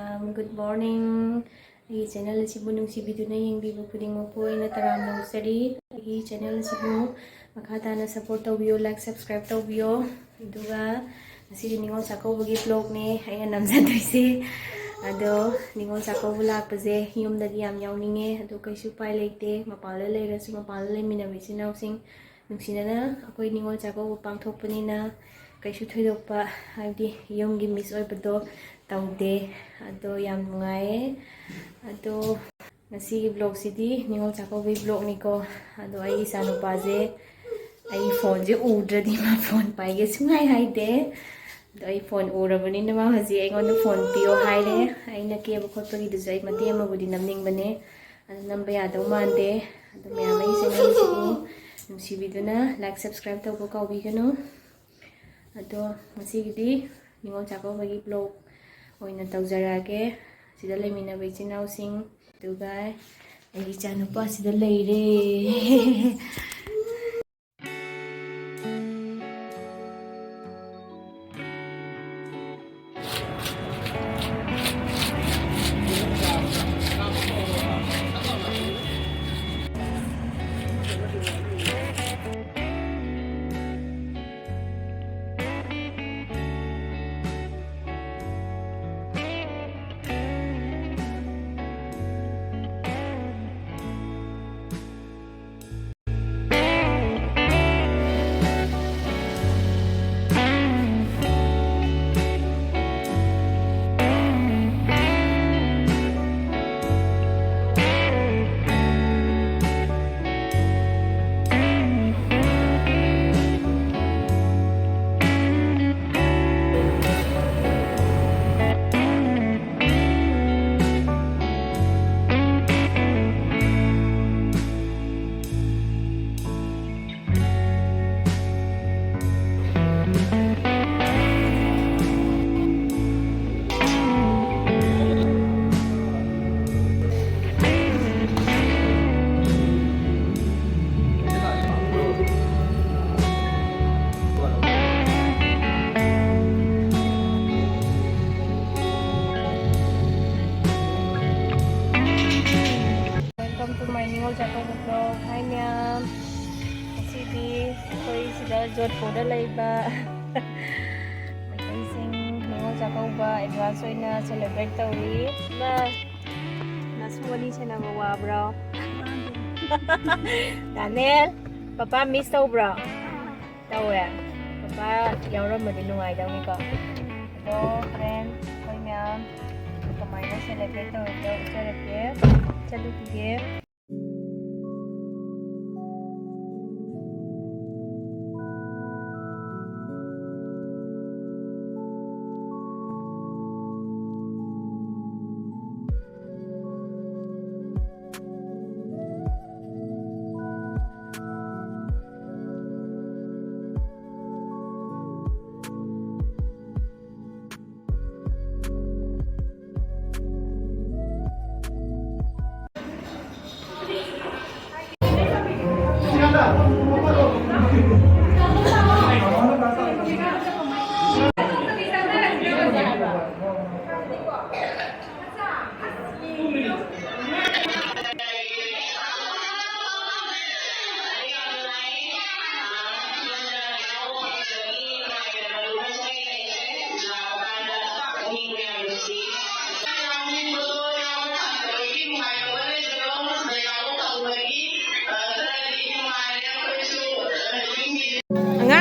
Good morning. Eigi channel asibu nungsibiduna yengbibu khudingmakpu aina taramna usari. Eigi channel asibu makhatana support tawbiyo, like subscribe tawbiyo. Aduga ngasi Ningol Chakoubagi vlog ne aina namjadoise. Ado Ningol Chakouba lakpaje yumdagi yam yawninge ado kaisu pai leite mapala leirasu mapala leiminabe ichinausing nungsinana akoi Ningol Chakouba pangthokpanina kaisu thoidokpa haibdi yumgi miss oibado taude ado yam nungaye ado ngasi vlog sidi Ningol Chakouba vlog niko ado ai sanupaje ai phone je udradi ma phone paige sungai haide ado ai phone urabani na ma haji ai ngon phone piyo haire ai na ke bkhot pagi du jai mate ma budi namning bane ado namba ya do mande ado me amai channel sibu nungsibiduna like subscribe tawbo kawbi gano ado ngasi Ningol Chakoubagi vlog oina tawjarage sida leminaba ichinausing aduga ai ichanupa sida leire Ningol Chakouba vlog. Hi ma'am. Ngasi koi sida Jodhpurda leiba maising Ningol Chakouba advance oina celebrate tawi na naswani chena wa bro Daniel papa miss taw bro tawe papa yawramadi nungai dawni ko ado friend koi ma'am kamaina celebrate tawi do charake chalu tige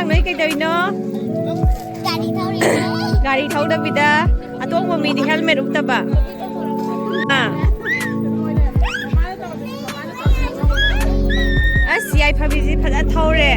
Noi kai doino gari thauda bida atong mami di helmet uktaba asi ai phabiji phada thaure